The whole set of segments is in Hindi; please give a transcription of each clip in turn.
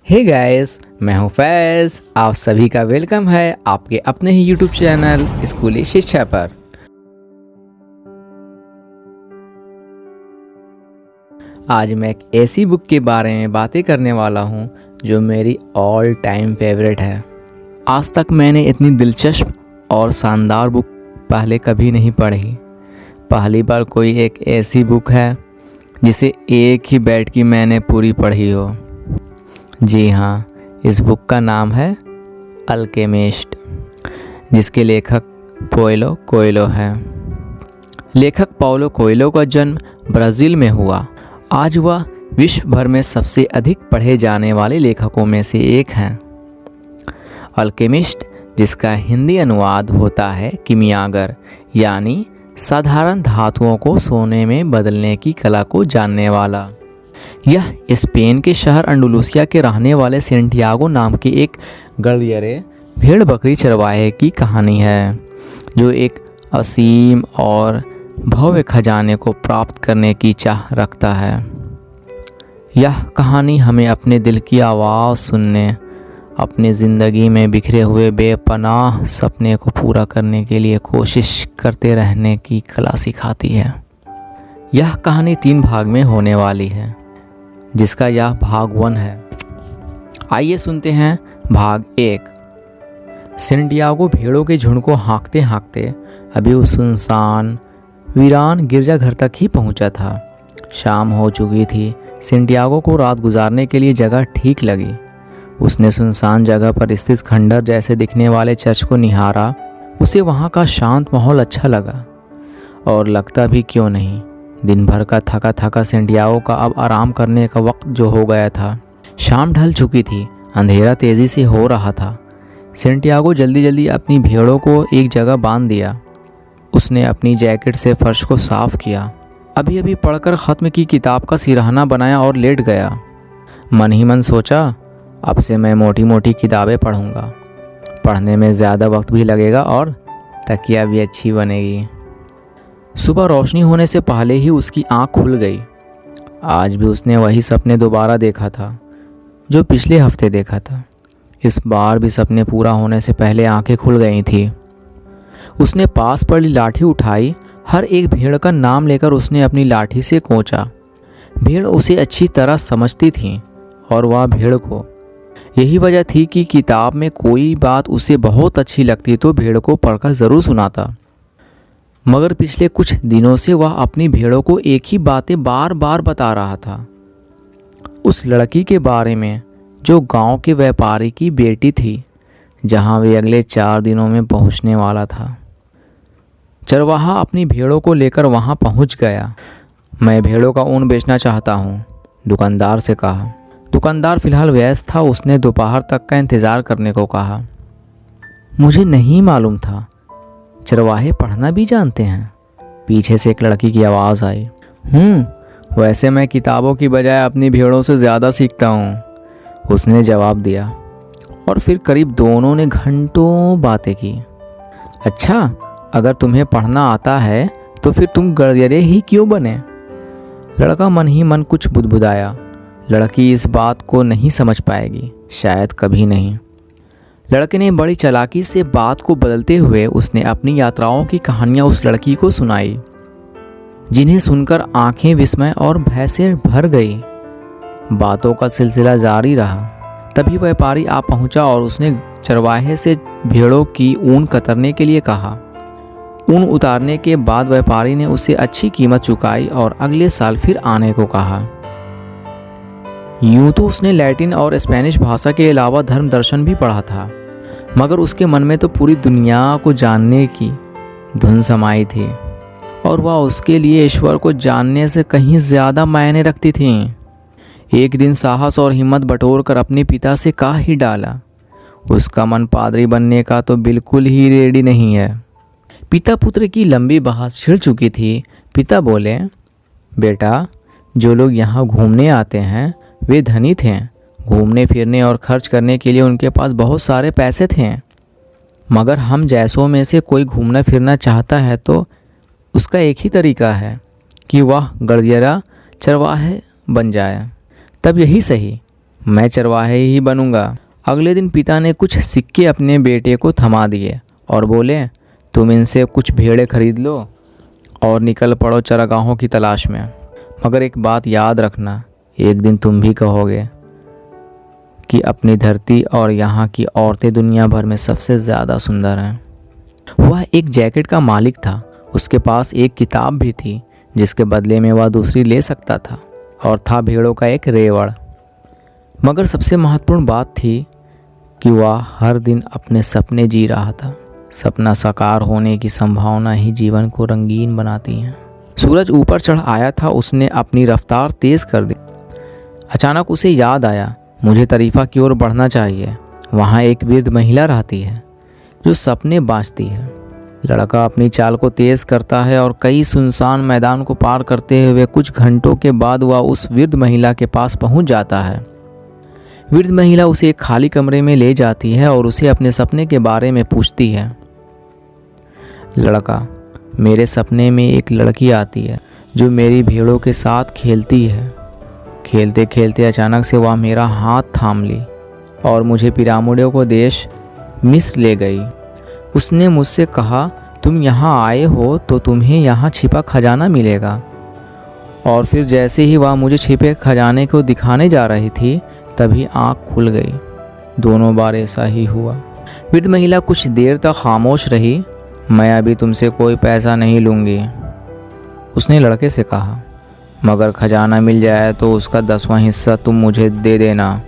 हे गाइस, मैं हूं फैज़। आप सभी का वेलकम है आपके अपने ही यूट्यूब चैनल स्कूली शिक्षा पर। आज मैं एक ऐसी बुक के बारे में बातें करने वाला हूं जो मेरी ऑल टाइम फेवरेट है। आज तक मैंने इतनी दिलचस्प और शानदार बुक पहले कभी नहीं पढ़ी। पहली बार कोई एक ऐसी बुक है जिसे एक ही बैठ की मैंने पूरी पढ़ी हो। जी हाँ, इस बुक का नाम है अल्केमिस्ट, जिसके लेखक पाउलो कोएल्हो हैं। लेखक पाउलो कोएल्हो का जन्म ब्राज़ील में हुआ। आज वह विश्व भर में सबसे अधिक पढ़े जाने वाले लेखकों में से एक हैं। अल्केमिस्ट, जिसका हिंदी अनुवाद होता है किमियागर, यानी साधारण धातुओं को सोने में बदलने की कला को जानने वाला। यह स्पेन के शहर अंडलूसिया के रहने वाले सेंटियागो नाम के एक गलियरे भेड़ बकरी चरवाहे की कहानी है, जो एक असीम और भव्य खजाने को प्राप्त करने की चाह रखता है। यह कहानी हमें अपने दिल की आवाज़ सुनने, अपनी ज़िंदगी में बिखरे हुए बेपनाह सपने को पूरा करने के लिए कोशिश करते रहने की कला सिखाती है। यह कहानी 3 भाग में होने वाली है, जिसका यह भाग 1 है। आइए सुनते हैं भाग 1। सेंटियागो भेड़ों के झुंड को हाँकते हाँकते अभी उस सुनसान वीरान गिरजाघर तक ही पहुंचा था। शाम हो चुकी थी। सेंटियागो को रात गुजारने के लिए जगह ठीक लगी। उसने सुनसान जगह पर स्थित खंडर जैसे दिखने वाले चर्च को निहारा। उसे वहाँ का शांत माहौल अच्छा लगा, और लगता भी क्यों नहीं। दिन भर का थका थका सेंटियागो का अब आराम करने का वक्त जो हो गया था। शाम ढल चुकी थी, अंधेरा तेज़ी से हो रहा था। सेंटियागो जल्दी जल्दी अपनी भेड़ों को एक जगह बांध दिया। उसने अपनी जैकेट से फर्श को साफ किया, अभी अभी पढ़कर ख़त्म की किताब का सिरहाना बनाया और लेट गया। मन ही मन सोचा, अब से मैं मोटी मोटी किताबें पढ़ूंगा। पढ़ने में ज़्यादा वक्त भी लगेगा और तकिया भी अच्छी बनेगी। सुबह रोशनी होने से पहले ही उसकी आंख खुल गई। आज भी उसने वही सपने दोबारा देखा था जो पिछले हफ्ते देखा था। इस बार भी सपने पूरा होने से पहले आंखें खुल गई थी। उसने पास पड़ी लाठी उठाई। हर एक भेड़ का नाम लेकर उसने अपनी लाठी से कोंचा। भेड़ उसे अच्छी तरह समझती थी और वह भेड़ को। यही वजह थी कि किताब में कोई बात उसे बहुत अच्छी लगती तो भेड़ को पढ़कर ज़रूर सुनाता। मगर पिछले कुछ दिनों से वह अपनी भेड़ों को एक ही बातें बार बार बता रहा था। उस लड़की के बारे में जो गांव के व्यापारी की बेटी थी, जहां वे अगले 4 दिनों में पहुंचने वाला था। चरवाहा अपनी भेड़ों को लेकर वहां पहुंच गया। मैं भेड़ों का ऊन बेचना चाहता हूं, दुकानदार से कहा। दुकानदार फिलहाल व्यस्त था। उसने दोपहर तक का इंतज़ार करने को कहा। मुझे नहीं मालूम था चरवाहे पढ़ना भी जानते हैं, पीछे से एक लड़की की आवाज़ आई। वैसे मैं किताबों की बजाय अपनी भेड़ों से ज़्यादा सीखता हूँ, उसने जवाब दिया। और फिर करीब दोनों ने घंटों बातें की। अच्छा, अगर तुम्हें पढ़ना आता है तो फिर तुम गधेड़े ही क्यों बने? लड़का मन ही मन कुछ बुदबुदाया। लड़की इस बात को नहीं समझ पाएगी, शायद कभी नहीं। लड़के ने बड़ी चालाकी से बात को बदलते हुए उसने अपनी यात्राओं की कहानियां उस लड़की को सुनाई, जिन्हें सुनकर आंखें विस्मय और भय से भर गई। बातों का सिलसिला जारी रहा। तभी व्यापारी आ पहुंचा और उसने चरवाहे से भेड़ों की ऊन कतरने के लिए कहा। ऊन उतारने के बाद व्यापारी ने उसे अच्छी कीमत चुकाई और अगले साल फिर आने को कहा। यूं तो उसने लैटिन और स्पेनिश भाषा के अलावा धर्म दर्शन भी पढ़ा था, मगर उसके मन में तो पूरी दुनिया को जानने की धुन समाई थी, और वह उसके लिए ईश्वर को जानने से कहीं ज़्यादा मायने रखती थी। एक दिन साहस और हिम्मत बटोर कर अपने पिता से कह ही डाला, उसका मन पादरी बनने का तो बिल्कुल ही रेडी नहीं है। पिता पुत्र की लंबी बहस छिड़ चुकी थी। पिता बोले, बेटा, जो लोग यहाँ घूमने आते हैं वे धनी थे। घूमने फिरने और खर्च करने के लिए उनके पास बहुत सारे पैसे थे, मगर हम जैसों में से कोई घूमना फिरना चाहता है तो उसका एक ही तरीका है कि वह गधेड़ा चरवाहे बन जाए। तब यही सही मैं चरवाहे ही बनूंगा। अगले दिन पिता ने कुछ सिक्के अपने बेटे को थमा दिए और बोले, तुम इनसे कुछ भेड़ें खरीद लो और निकल पड़ो चरागाहों की तलाश में। मगर एक बात याद रखना, एक दिन तुम भी कहोगे कि अपनी धरती और यहाँ की औरतें दुनिया भर में सबसे ज़्यादा सुंदर हैं। वह एक जैकेट का मालिक था। उसके पास एक किताब भी थी जिसके बदले में वह दूसरी ले सकता था, और था भेड़ों का एक रेवड़। मगर सबसे महत्वपूर्ण बात थी कि वह हर दिन अपने सपने जी रहा था। सपना साकार होने की संभावना ही जीवन को रंगीन बनाती है। सूरज ऊपर चढ़ आया था। उसने अपनी रफ्तार तेज़ कर दी। अचानक उसे याद आया, मुझे तरीफ़ा की ओर बढ़ना चाहिए। वहाँ एक वृद्ध महिला रहती है जो सपने बाँचती है। लड़का अपनी चाल को तेज़ करता है और कई सुनसान मैदान को पार करते हुए कुछ घंटों के बाद वह उस वृद्ध महिला के पास पहुँच जाता है। वृद्ध महिला उसे एक खाली कमरे में ले जाती है और उसे अपने सपने के बारे में पूछती है। लड़का, मेरे सपने में एक लड़की आती है जो मेरी भेड़ों के साथ खेलती है। खेलते खेलते अचानक से वह मेरा हाथ थाम ली और मुझे पिरामिडों को देश मिस्र ले गई। उसने मुझसे कहा, तुम यहाँ आए हो तो तुम्हें यहाँ छिपा खजाना मिलेगा। और फिर जैसे ही वह मुझे छिपे खजाने को दिखाने जा रही थी, तभी आँख खुल गई। दोनों बार ऐसा ही हुआ। वृद्ध महिला कुछ देर तक खामोश रही। मैं अभी तुमसे कोई पैसा नहीं लूँगी, उसने लड़के से कहा, मगर खजाना मिल जाए तो उसका 10वां हिस्सा तुम मुझे दे देना।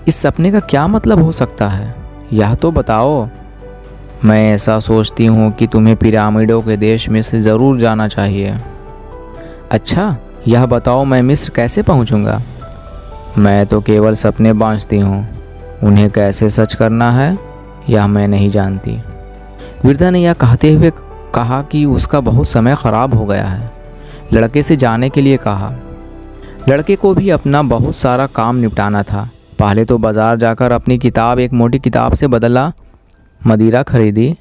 इस सपने का क्या मतलब हो सकता है, यह तो बताओ। मैं ऐसा सोचती हूँ कि तुम्हें पिरामिडों के देश मिस्र ज़रूर जाना चाहिए। अच्छा, यह बताओ मैं मिस्र कैसे पहुँचूँगा? मैं तो केवल सपने बाँचती हूँ, उन्हें कैसे सच करना है यह मैं नहीं जानती। वृद्धा ने यह कहते हुए कहा कि उसका बहुत समय ख़राब हो गया है। लड़के से जाने के लिए कहा। लड़के को भी अपना बहुत सारा काम निपटाना था। पहले तो बाज़ार जाकर अपनी किताब एक मोटी किताब से बदला मदिरा खरीदी।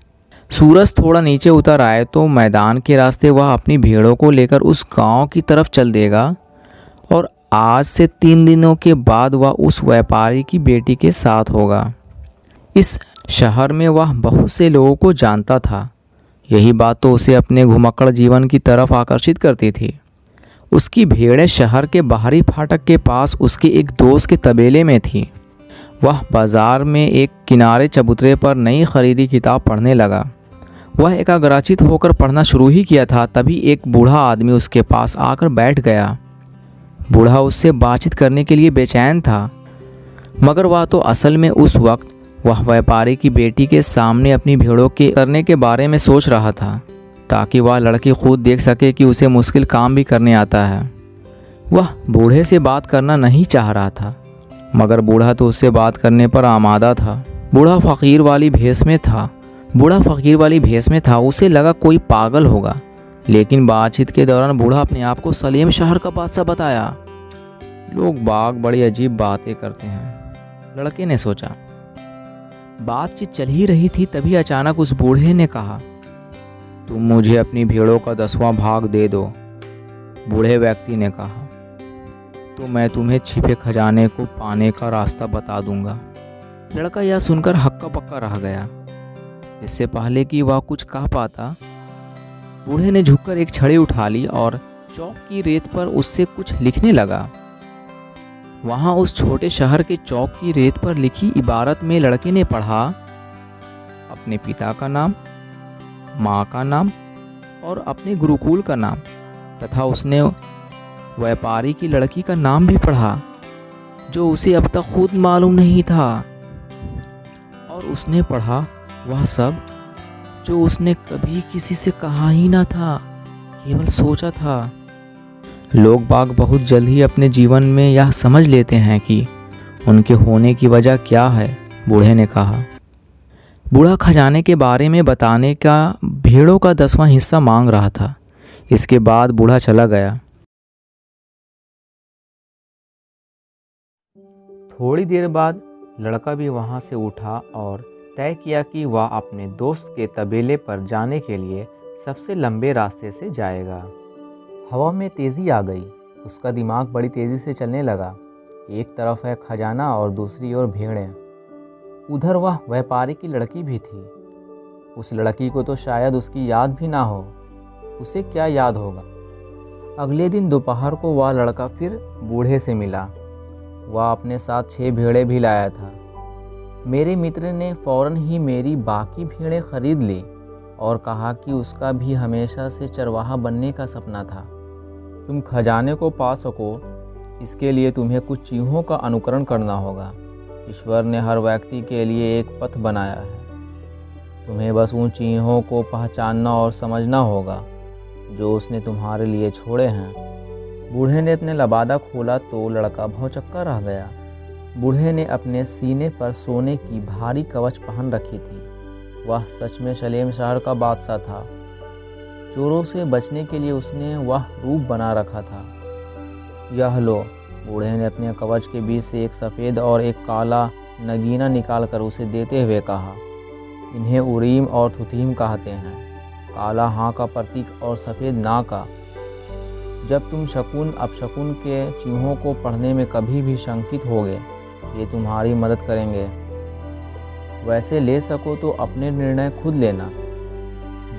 सूरज थोड़ा नीचे उतर आए तो मैदान के रास्ते वह अपनी भेड़ों को लेकर उस गांव की तरफ चल देगा, और आज से 3 दिनों के बाद वह उस व्यापारी की बेटी के साथ होगा। इस शहर में वह बहुत से लोगों को जानता था। यही बात तो उसे अपने घुमक्कड़ जीवन की तरफ आकर्षित करती थी। उसकी भेड़ें शहर के बाहरी फाटक के पास उसके एक दोस्त के तबेले में थी। वह बाज़ार में एक किनारे चबूतरे पर नई खरीदी किताब पढ़ने लगा। वह एकाग्रचित होकर पढ़ना शुरू ही किया था, तभी एक बूढ़ा आदमी उसके पास आकर बैठ गया। बूढ़ा उससे बातचीत करने के लिए बेचैन था, मगर वह तो असल में उस वक्त वह व्यापारी की बेटी के सामने अपनी भेड़ों के करने के बारे में सोच रहा था, ताकि वह लड़की खुद देख सके कि उसे मुश्किल काम भी करने आता है। वह बूढ़े से बात करना नहीं चाह रहा था, मगर बूढ़ा तो उससे बात करने पर आमादा था। बूढ़ा फ़कीर वाली भेष में था। उसे लगा कोई पागल होगा, लेकिन बातचीत के दौरान बूढ़ा अपने आप को सलेम शहर का बादशाह बताया। लोग बाग बड़ी अजीब बातें करते हैं, लड़के ने सोचा। बातचीत चल ही रही थी, तभी अचानक उस बूढ़े ने कहा, तुम मुझे अपनी भेड़ों का 10वां भाग दे दो। बूढ़े व्यक्ति ने कहा, तो मैं तुम्हें छिपे खजाने को पाने का रास्ता बता दूंगा। लड़का यह सुनकर हक्का पक्का रह गया। इससे पहले कि वह कुछ कह पाता, बूढ़े ने झुककर एक छड़ी उठा ली और चौक की रेत पर उससे कुछ लिखने लगा। वहाँ उस छोटे शहर के चौक की रेत पर लिखी इबारत में लड़के ने पढ़ा, अपने पिता का नाम, माँ का नाम और अपने गुरुकुल का नाम, तथा उसने व्यापारी की लड़की का नाम भी पढ़ा जो उसे अब तक खुद मालूम नहीं था। और उसने पढ़ा वह सब जो उसने कभी किसी से कहा ही ना था, केवल सोचा था। लोग बाग बहुत जल्द ही अपने जीवन में यह समझ लेते हैं कि उनके होने की वजह क्या है, बूढ़े ने कहा। बूढ़ा खजाने के बारे में बताने का भेड़ों का 10वां हिस्सा मांग रहा था। इसके बाद बूढ़ा चला गया। थोड़ी देर बाद लड़का भी वहाँ से उठा और तय किया कि वह अपने दोस्त के तबेले पर जाने के लिए सबसे लंबे रास्ते से जाएगा। हवा में तेज़ी आ गई। उसका दिमाग बड़ी तेज़ी से चलने लगा। एक तरफ है खजाना और दूसरी ओर भेड़ें। उधर वह व्यापारी की लड़की भी थी। उस लड़की को तो शायद उसकी याद भी ना हो। उसे क्या याद होगा। अगले दिन दोपहर को वह लड़का फिर बूढ़े से मिला। वह अपने साथ 6 भेड़ें भी लाया था। मेरे मित्र ने फौरन ही मेरी बाकी भेड़ें खरीद ली और कहा कि उसका भी हमेशा से चरवाहा बनने का सपना था। तुम खजाने को पा सको, इसके लिए तुम्हें कुछ चिन्हों का अनुकरण करना होगा। ईश्वर ने हर व्यक्ति के लिए एक पथ बनाया है। तुम्हें बस उन चिन्हों को पहचानना और समझना होगा जो उसने तुम्हारे लिए छोड़े हैं। बूढ़े ने अपने लबादा खोला तो लड़का भौचक्का रह गया। बूढ़े ने अपने सीने पर सोने की भारी कवच पहन रखी थी। वह सच में शलेम शहर का बादशाह था। चोरों से बचने के लिए उसने वह रूप बना रखा था। यह लो, बूढ़े ने अपने कवच के बीच से एक सफ़ेद और एक काला नगीना निकालकर उसे देते हुए कहा। इन्हें उरीम और थुतीम कहते हैं। काला हाँ का प्रतीक और सफ़ेद ना का। जब तुम शकुन अपशकुन के चिन्हों को पढ़ने में कभी भी शंकित होगे, ये तुम्हारी मदद करेंगे। वैसे ले सको तो अपने निर्णय खुद लेना।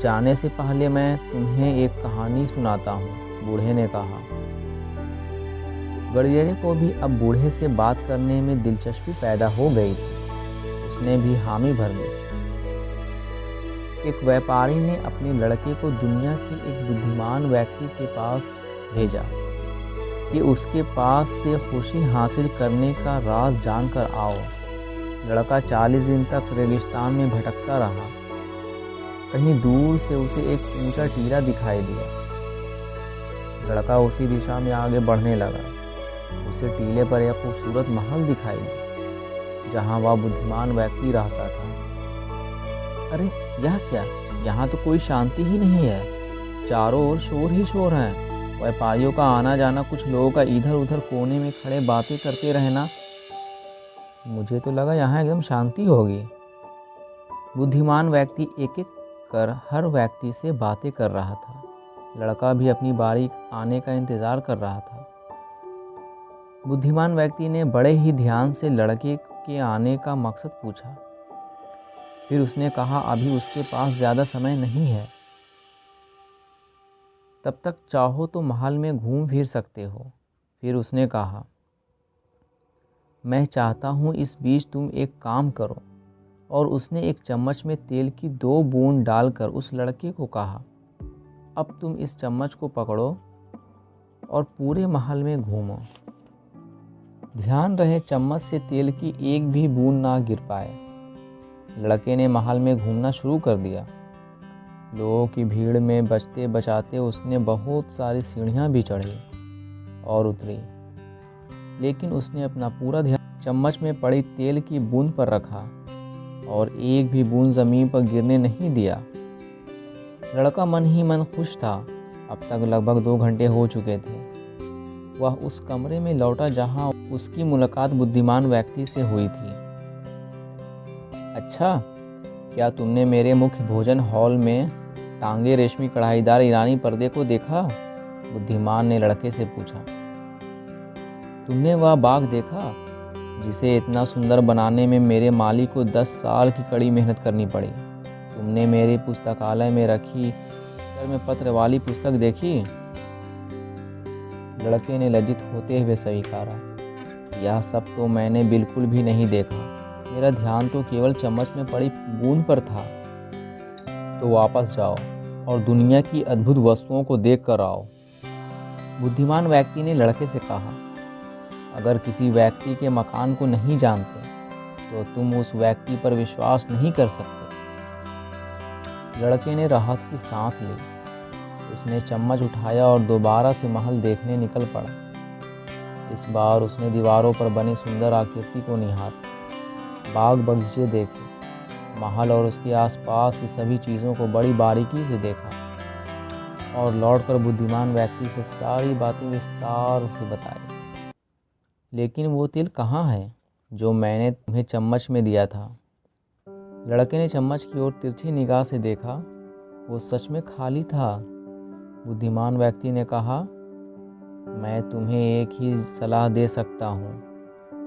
जाने से पहले मैं तुम्हें एक कहानी सुनाता हूँ, बूढ़े ने कहा। गड़ियरे को भी अब बूढ़े से बात करने में दिलचस्पी पैदा हो गई थी। उसने भी हामी भर ली। एक व्यापारी ने अपने लड़के को दुनिया के एक बुद्धिमान व्यक्ति के पास भेजा कि उसके पास से खुशी हासिल करने का राज जानकर आओ। लड़का 40 दिन तक रेगिस्तान में भटकता रहा। कहीं दूर से उसे एक ऊंचा टीला दिखाई दिया। लड़का उसी दिशा में आगे बढ़ने लगा। उसे टीले पर एक खूबसूरत महल दिखाई दिया जहां वह बुद्धिमान व्यक्ति रहता था। अरे यह क्या, यहाँ तो कोई शांति ही नहीं है। चारों ओर शोर ही शोर है। व्यापारियों का आना जाना, कुछ लोगों का इधर उधर कोने में खड़े बातें करते रहना। मुझे तो लगा यहाँ एकदम शांति होगी। बुद्धिमान व्यक्ति एक एक कर हर व्यक्ति से बातें कर रहा था। लड़का भी अपनी बारी आने का इंतज़ार कर रहा था। बुद्धिमान व्यक्ति ने बड़े ही ध्यान से लड़के के आने का मकसद पूछा। फिर उसने कहा, अभी उसके पास ज़्यादा समय नहीं है। तब तक चाहो तो महल में घूम फिर सकते हो। फिर उसने कहा, मैं चाहता हूँ इस बीच तुम एक काम करो। और उसने एक चम्मच में तेल की 2 बूंद डालकर उस लड़के को कहा, अब तुम इस चम्मच को पकड़ो और पूरे महल में घूमो। ध्यान रहे चम्मच से तेल की एक भी बूंद ना गिर पाए। लड़के ने महल में घूमना शुरू कर दिया। लोगों की भीड़ में बचते बचाते उसने बहुत सारी सीढ़ियाँ भी चढ़ी और उतरी, लेकिन उसने अपना पूरा ध्यान चम्मच में पड़ी तेल की बूंद पर रखा और एक भी बूंद ज़मीन पर गिरने नहीं दिया। लड़का मन ही मन खुश था। अब तक लगभग 2 घंटे हो चुके थे। वह उस कमरे में लौटा जहाँ उसकी मुलाकात बुद्धिमान व्यक्ति से हुई थी। अच्छा, क्या तुमने मेरे मुख्य भोजन हॉल में टांगे रेशमी कढ़ाईदार ईरानी पर्दे को देखा? बुद्धिमान ने लड़के से पूछा। तुमने वह बाग देखा जिसे इतना सुंदर बनाने में मेरे माली को 10 साल की कड़ी मेहनत करनी पड़ी? तुमने मेरे पुस्तकालय में रखी घर में पत्र वाली पुस्तक देखी? लड़के ने लज्जित होते हुए स्वीकारा, यह सब तो मैंने बिल्कुल भी नहीं देखा। मेरा ध्यान तो केवल चम्मच में पड़ी बूंद पर था। तो वापस जाओ और दुनिया की अद्भुत वस्तुओं को देख कर आओ। बुद्धिमान व्यक्ति ने लड़के से कहा, अगर किसी व्यक्ति के मकान को नहीं जानते तो तुम उस व्यक्ति पर विश्वास नहीं कर सकते। लड़के ने राहत की सांस ली। उसने चम्मच उठाया और दोबारा से महल देखने निकल पड़ा। इस बार उसने दीवारों पर बनी सुंदर आकृति को निहारा, बाग बगीचे देखे, महल और उसके आसपास की सभी चीज़ों को बड़ी बारीकी से देखा और लौटकर बुद्धिमान व्यक्ति से सारी बातें विस्तार से बताई। लेकिन वो तिल कहाँ है जो मैंने तुम्हें चम्मच में दिया था? लड़के ने चम्मच की ओर तिरछी निगाह से देखा। वो सच में खाली था। बुद्धिमान व्यक्ति ने कहा, मैं तुम्हें एक ही सलाह दे सकता हूँ,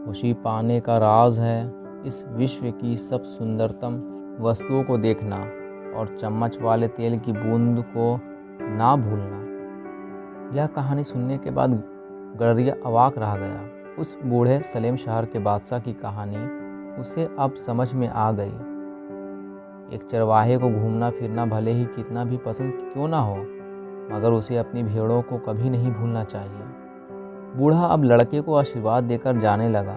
खुशी पाने का राज है इस विश्व की सब सुंदरतम वस्तुओं को देखना और चम्मच वाले तेल की बूंद को ना भूलना। यह कहानी सुनने के बाद गडरिया अवाक रह गया। उस बूढ़े सलेम शहर के बादशाह की कहानी उसे अब समझ में आ गई। एक चरवाहे को घूमना फिरना भले ही कितना भी पसंद क्यों ना हो, मगर उसे अपनी भेड़ों को कभी नहीं भूलना चाहिए। बूढ़ा अब लड़के को आशीर्वाद देकर जाने लगा।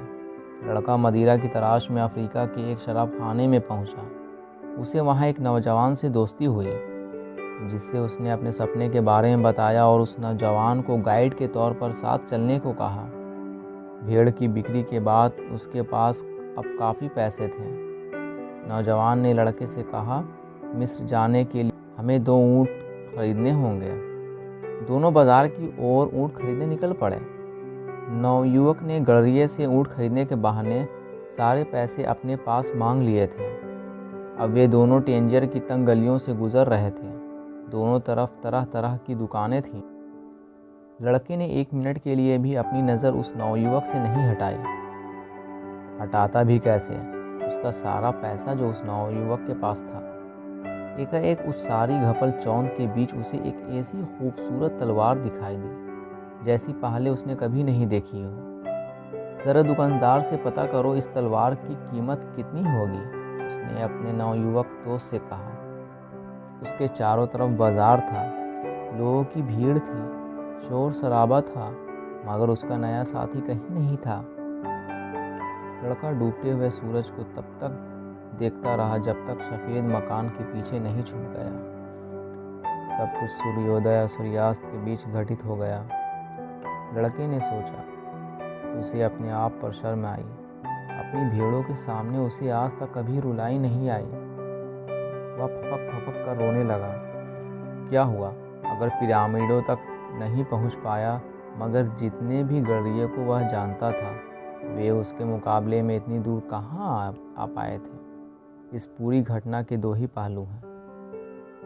लड़का मदिरा की तलाश में अफ्रीका के एक शराब खाने में पहुंचा। उसे वहां एक नौजवान से दोस्ती हुई, जिससे उसने अपने सपने के बारे में बताया और उस नौजवान को गाइड के तौर पर साथ चलने को कहा। भेड़ की बिक्री के बाद उसके पास अब काफ़ी पैसे थे। नौजवान ने लड़के से कहा, मिस्र जाने के लिए हमें 2 ऊँट खरीदने होंगे। दोनों बाजार की ओर ऊँट खरीदने निकल पड़े। नवयुवक ने गडरिये से ऊँट खरीदने के बहाने सारे पैसे अपने पास मांग लिए थे। अब वे दोनों टेंजर की तंग गलियों से गुजर रहे थे। दोनों तरफ तरह तरह की दुकानें थीं। लड़के ने 1 मिनट के लिए भी अपनी नज़र उस नवयुवक से नहीं हटाई। हटाता भी कैसे, उसका सारा पैसा जो उस नवयुवक के पास था। एकाएक उस सारी घपल चौंध के बीच उसे एक ऐसी खूबसूरत तलवार दिखाई दी जैसी पहले उसने कभी नहीं देखी हो। ज़रा दुकानदार से पता करो इस तलवार की कीमत कितनी होगी, उसने अपने नवयुवक दोस्त से कहा। उसके चारों तरफ बाजार था, लोगों की भीड़ थी, शोर शराबा था, मगर उसका नया साथी कहीं नहीं था। लड़का डूबते हुए सूरज को तब तक देखता रहा जब तक सफ़ेद मकान के पीछे नहीं छुप गया। सब कुछ सूर्योदय और सूर्यास्त के बीच घटित हो गया। लड़के ने सोचा, उसे अपने आप पर शर्म आई। अपनी भेड़ों के सामने उसे आज तक कभी रुलाई नहीं आई। वह फपक फपक कर रोने लगा। क्या हुआ अगर पिरामिडों तक नहीं पहुंच पाया, मगर जितने भी गडरिये को वह जानता था वे उसके मुकाबले में इतनी दूर कहाँ आ पाए थे। इस पूरी घटना के 2 ही पहलू हैं।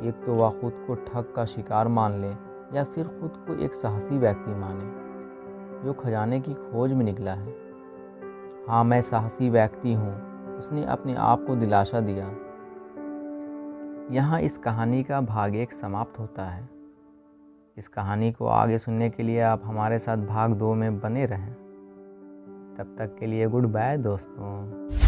एक तो वह खुद को ठग का शिकार मान ले या फिर खुद को एक साहसी व्यक्ति माने जो खजाने की खोज में निकला है। हाँ, मैं साहसी व्यक्ति हूँ, उसने अपने आप को दिलासा दिया। यहाँ इस कहानी का भाग 1 समाप्त होता है। इस कहानी को आगे सुनने के लिए आप हमारे साथ भाग 2 में बने रहें। तब तक के लिए गुड बाय दोस्तों।